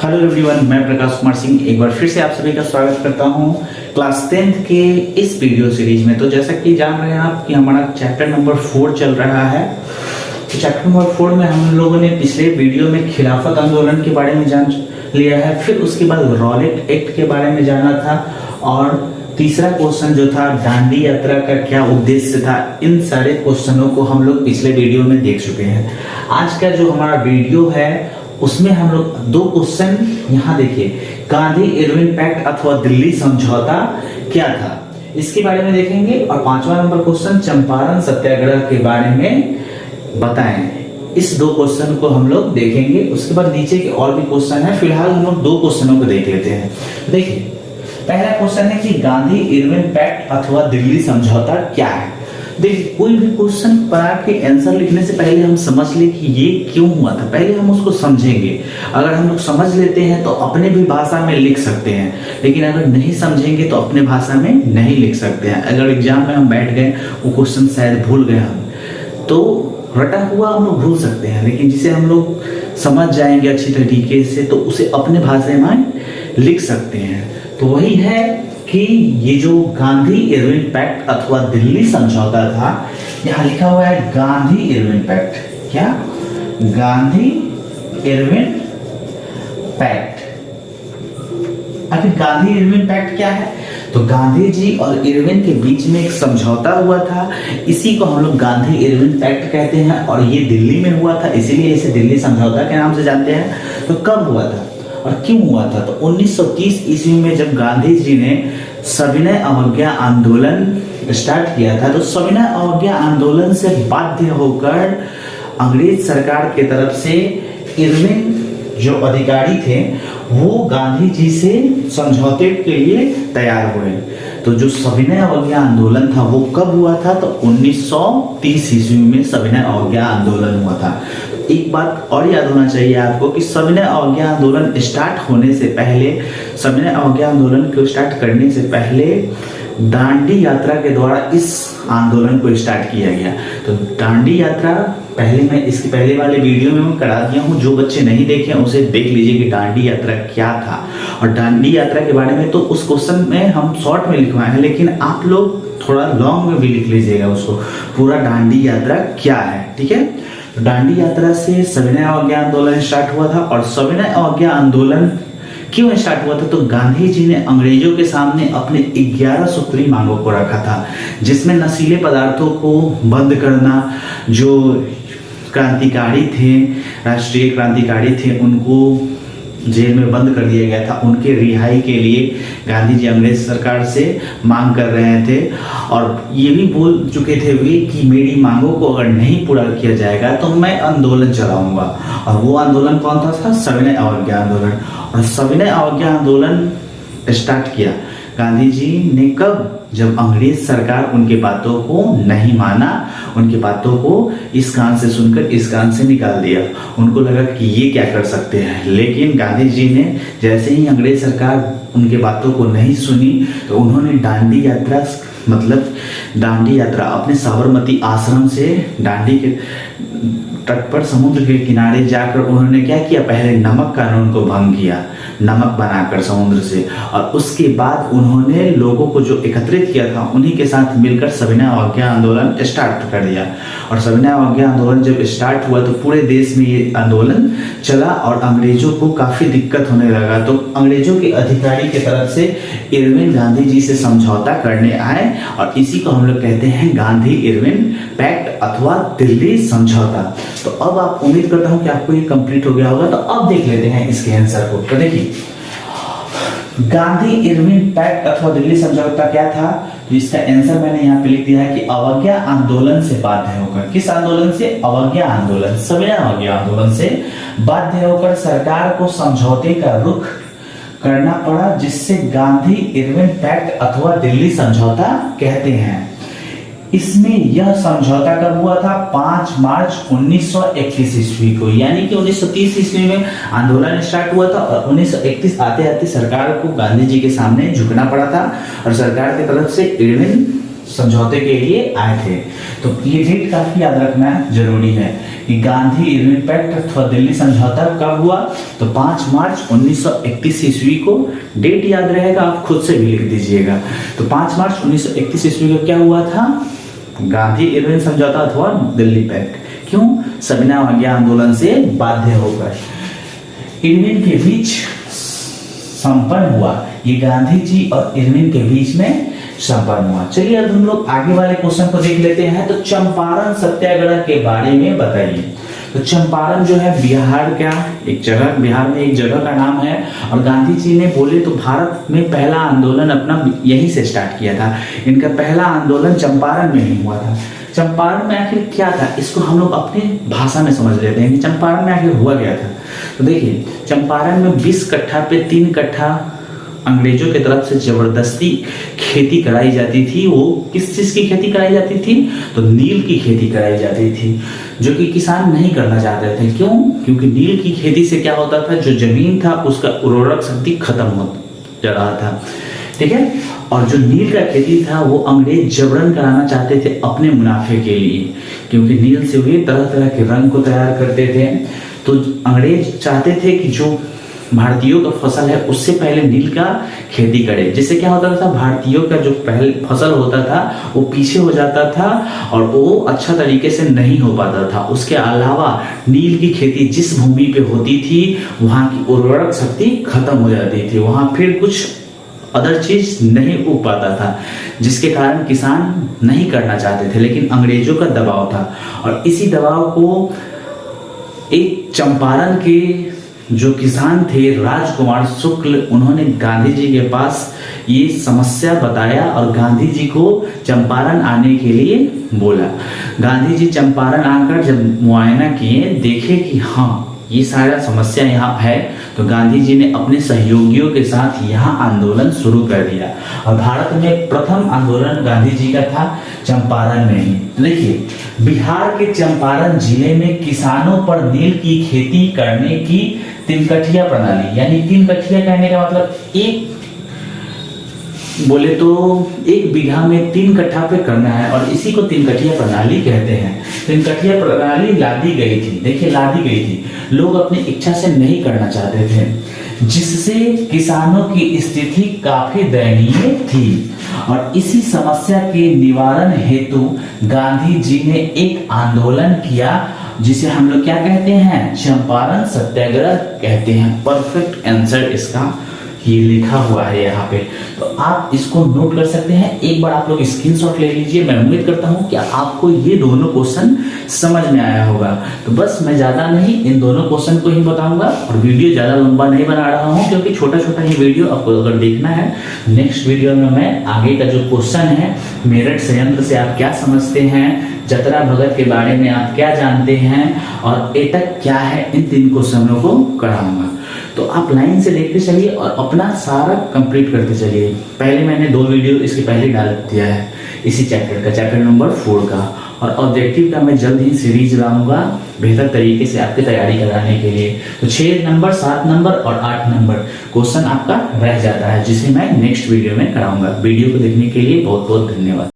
Hello everyone, मैं प्रकाश कुमार सिंह एक बार फिर से आप सभी का स्वागत करता हूं क्लास 10th के इस वीडियो सीरीज में। तो जैसा कि जान रहे हैं आप कि हमारा चैप्टर नंबर 4 चल रहा है। तो चैप्टर नंबर 4 में हम लोगों ने पिछले वीडियो में खिलाफत आंदोलन के बारे में जान लिया है, फिर उसके बाद रॉलेट एक्ट के बारे में जाना था, और तीसरा क्वेश्चन जो था दांडी यात्रा का क्या उद्देश्य था। इन सारे क्वेश्चनों को हम लोग पिछले वीडियो में देख चुके हैं। आज का जो हमारा वीडियो है उसमें हम लोग दो क्वेश्चन यहाँ देखिए, गांधी इरविन पैक्ट अथवा दिल्ली समझौता क्या था, इसके बारे में देखेंगे। और 5वां नंबर क्वेश्चन चंपारण सत्याग्रह के बारे में बताएं। इस दो क्वेश्चन को हम लोग देखेंगे। उसके बाद नीचे के और भी क्वेश्चन है, फिलहाल हम लोग दो क्वेश्चनों को देख लेते हैं। देखिए, पहला क्वेश्चन है कि गांधी इरविन पैक्ट अथवा दिल्ली समझौता क्या है। देखिए, कोई भी क्वेश्चन पढ़ा के आंसर लिखने से पहले हम समझ ले कि ये क्यों हुआ था, पहले हम उसको समझेंगे। अगर हम लोग समझ लेते हैं तो अपने भी भाषा में लिख सकते हैं, लेकिन अगर नहीं समझेंगे तो अपने भाषा में नहीं लिख सकते हैं। अगर एग्जाम में हम बैठ गए, वो क्वेश्चन शायद भूल गए हम, तो रटा हुआ हम लोग भूल सकते हैं, लेकिन जिसे हम लोग समझ जाएंगे अच्छी तरीके से तो उसे अपने भाषा में लिख सकते हैं। तो वही है कि ये जो गांधी इरविन पैक्ट अथवा दिल्ली समझौता था, यहाँ लिखा हुआ है गांधी इरविन पैक्ट। क्या? Gandhi Irwin pact. आखिर गांधी इरविन पैक्ट क्या है? तो गांधी जी और इरविन के बीच में एक समझौता हुआ था, इसी को हम लोग गांधी इरविन पैक्ट कहते हैं, और ये दिल्ली में हुआ था, इसीलिए इसे दिल्ली समझौता के नाम से जानते हैं। तो कब हुआ था और क्यों हुआ था? तो 1930 ईस्वी में जब गांधी जी ने सविनय अवज्ञा आंदोलन स्टार्ट किया था, तो सविनय अवज्ञा आंदोलन से बाध्य होकर अंग्रेज सरकार की तरफ से इरविन जो अधिकारी थे वो गांधी जी से समझौते के लिए तैयार हुए। तो जो सविनय अवज्ञा आंदोलन था वो कब हुआ था? तो 1930 ईस्वी में सविनय अवज्ञा आंदोलन हुआ था। एक बात और याद होना चाहिए आपको कि सविनय अवज्ञा आंदोलन स्टार्ट होने से पहले, सविनय अवज्ञा आंदोलन को स्टार्ट करने से पहले दांडी यात्रा के द्वारा इस आंदोलन को स्टार्ट किया गया। तो दांडी यात्रा पहले मैं इसके पहले वाले वीडियो में मैं करा दिया हूँ, जो बच्चे नहीं देखे उसे देख लीजिए कि दांडी यात्रा क्या था। और दांडी यात्रा के बारे में तो उस क्वेश्चन में हम शॉर्ट में लिखवाए हैं, लेकिन आप लोग थोड़ा लॉन्ग में भी लिख लीजिएगा उसको, पूरा दांडी यात्रा क्या है। ठीक है, दांडी यात्रा से सविनय अवज्ञा आंदोलन स्टार्ट हुआ था। और सविनय अवज्ञा आंदोलन क्यों स्टार्ट हुआ था? तो गांधी जी ने अंग्रेजों के सामने अपने 11 सूत्री मांगों को रखा था, जिसमें नशीले पदार्थों को बंद करना, जो क्रांतिकारी थे, राष्ट्रीय क्रांतिकारी थे, उनको जेल में बंद कर दिया गया था, उनके रिहाई के लिए गांधी जी अंग्रेज सरकार से मांग कर रहे थे। और ये भी बोल चुके थे वे कि मेरी मांगों को अगर नहीं पूरा किया जाएगा तो मैं आंदोलन चलाऊंगा। और वो आंदोलन कौन था? सविनय अवज्ञा आंदोलन। और सविनय अवज्ञा आंदोलन स्टार्ट किया गांधी जी ने कब? जब अंग्रेज सरकार उनके बातों को नहीं माना, उनकी बातों को इस कान से सुनकर इस कान से निकाल दिया। उनको लगा कि ये क्या कर सकते हैं, लेकिन गांधी जी ने जैसे ही अंग्रेज सरकार उनके बातों को नहीं सुनी तो उन्होंने दांडी यात्रा, मतलब दांडी यात्रा अपने साबरमती आश्रम से दांडी के तट पर समुद्र के किनारे जाकर उन्होंने क्या किया? पहले नमक कानून को भंग किया, नमक बनाकर समुद्र से, और उसके बाद उन्होंने लोगों को जो एकत्रित किया था उन्हीं के साथ मिलकर सविनय अवज्ञा आंदोलन स्टार्ट कर दिया। और सविनय अवज्ञा आंदोलन जब स्टार्ट हुआ तो पूरे देश में ये आंदोलन चला और अंग्रेजों को काफी दिक्कत होने लगा। तो अंग्रेजों के अधिकारी की तरफ से इरविन गांधी जी से समझौता करने आए, और इसी को हम लोग कहते हैं गांधी इरविन पैक्ट अथवा दिल्ली समझौता। तो अब आप, उम्मीद करता हूं कि आपको ये कंप्लीट हो गया होगा। तो अब देख लेते हैं इसके आंसर को। तो देखिए, गांधी इरविन पैक्ट अथवा दिल्ली समझौता क्या था? तो इसका आंसर मैंने यहाँ पे लिख दिया है कि अवज्ञा आंदोलन से बाध्य होकर, किस आंदोलन से? अवज्ञा आंदोलन, सविनय अवज्ञा आंदोलन से बाध्य होकर सरकार को समझौते का रुख करना पड़ा, जिससे गांधी इरविन पैक्ट अथवा दिल्ली समझौता कहते हैं। इसमें यह समझौता कब हुआ था? 5 मार्च 1931 ईस्वी को, यानी कि 1930 ईस्वी में आंदोलन स्टार्ट हुआ था और 1931 आते आते सरकार को गांधी जी के सामने झुकना पड़ा था, और सरकार की तरफ से इरविन समझौते के लिए आए थे। तो ये डेट काफी याद रखना जरूरी है कि गांधी इरविन पैक्ट अथवा दिल्ली समझौता कब हुआ, तो 5 मार्च 1931 ईस्वी को। डेट याद रहेगा, आप खुद से भी लिख दीजिएगा। तो 5 मार्च 1931 ईस्वी को क्या हुआ था, गांधी इरविन समझौता अथवा दिल्ली पैक्ट। क्यों, सविनय अवज्ञा आंदोलन से बाध्य होकर इरविन के बीच संपन्न हुआ। ये गांधी जी और इरविन के बीच में संपन्न हुआ। चलिए अब हम लोग आगे वाले क्वेश्चन को देख लेते हैं। तो चंपारण सत्याग्रह के बारे में बताइए। तो चंपारण जो है बिहार का एक जगह, बिहार में एक जगह का नाम है। और गांधी जी ने बोले तो भारत में पहला आंदोलन अपना यहीं से स्टार्ट किया था। इनका पहला आंदोलन चंपारण में ही हुआ था। चंपारण में आखिर क्या था, इसको हम लोग अपनी भाषा में समझ लेते हैं कि चंपारण में आखिर हुआ क्या था। तो देखिए, चंपारण में 20 कट्ठा पे 3 कट्ठा अंग्रेजों की तरफ से जबरदस्ती खेती कराई जाती थी। वो किस चीज की खेती कराई जाती थी, तो नील की खेती कराई जाती थी, जो कि किसान नहीं करना चाहते थे। क्यों, क्योंकि नील की खेती से क्या होता था, जो जमीन था उसका उर्वरक शक्ति खत्म हो जा रहा था, ठीक है। और जो नील का खेती था वो अंग्रेज जबरन कराना चाहते थे अपने मुनाफे के लिए, क्योंकि नील से वे तरह तरह के रंग को तैयार करते थे। तो अंग्रेज चाहते थे कि जो भारतीयों का फसल है उससे पहले नील का खेती करे, जिससे क्या होता था, भारतीयों का जो पहले फसल होता था वो पीछे हो जाता था और वो अच्छा तरीके से नहीं हो पाता था। उसके अलावा नील की खेती जिस भूमि पे होती थी वहां की उर्वरक शक्ति खत्म हो जाती थी, वहां फिर कुछ अदर चीज नहीं उग पाता था, जिसके कारण किसान नहीं करना चाहते थे। लेकिन अंग्रेजों का दबाव था और इसी दबाव को एक चंपारण के जो किसान थे राजकुमार शुक्ल, उन्होंने गांधी जी के पास ये समस्या बताया और गांधी जी को चंपारण आने के लिए बोला। गांधी जी चंपारण आकर जब मुआयना किए, देखे कि हाँ ये सारा समस्या यहाँ है, तो गांधी जी ने अपने सहयोगियों के साथ यहाँ आंदोलन शुरू कर दिया। और भारत में प्रथम आंदोलन गांधी जी का था चंपारण में ही। देखिए, बिहार के चंपारण जिले में किसानों पर नील की खेती करने की 3 कठिया प्रणाली, यानी 3 कठिया कहने का मतलब एक बोले तो 1 बीघा में 3 कट्ठा पे करना है, और इसी को 3 कठिया प्रणाली कहते हैं। 3 कठिया प्रणाली लादी गई थी, देखिए लादी गई थी, लोग अपनी इच्छा से नहीं करना चाहते थे, जिससे किसानों की स्थिति काफी दयनीय थी। और इसी समस्या के निवारण हेतु गांधी जी ने एक आंदोलन किया, जिसे हम लोग क्या कहते हैं, चंपारण सत्याग्रह कहते हैं। परफेक्ट आंसर इसका ये लिखा हुआ है यहाँ पे, तो आप इसको नोट कर सकते हैं। एक बार आप लोग स्क्रीनशॉट ले लीजिए। मैं उम्मीद करता हूँ कि आपको ये दोनों क्वेश्चन समझ में आया होगा। तो बस मैं ज्यादा नहीं, इन दोनों क्वेश्चन को ही बताऊंगा और वीडियो ज्यादा लंबा नहीं बना रहा हूँ, क्योंकि छोटा छोटा ही वीडियो आपको अगर देखना है। नेक्स्ट वीडियो में मैं आगे का जो क्वेश्चन है, मेरठ संयंत्र से आप क्या समझते हैं, जतरा भगत के बारे में आप क्या जानते हैं, और एटक क्या है, इन 3 क्वेश्चनों को कराऊंगा। तो आप लाइन से देखते चलिए और अपना सारा कंप्लीट करते चलिए। पहले मैंने 2 वीडियो इसके पहले डाल दिया है इसी चैप्टर का, चैप्टर नंबर 4 का, और ऑब्जेक्टिव का मैं जल्द ही सीरीज लाऊंगा बेहतर तरीके से आपकी तैयारी कराने के लिए। तो 6 नंबर, 7 नंबर और 8 नंबर क्वेश्चन आपका रह जाता है, जिसे मैं नेक्स्ट वीडियो में कराऊंगा। वीडियो को देखने के लिए बहुत बहुत धन्यवाद।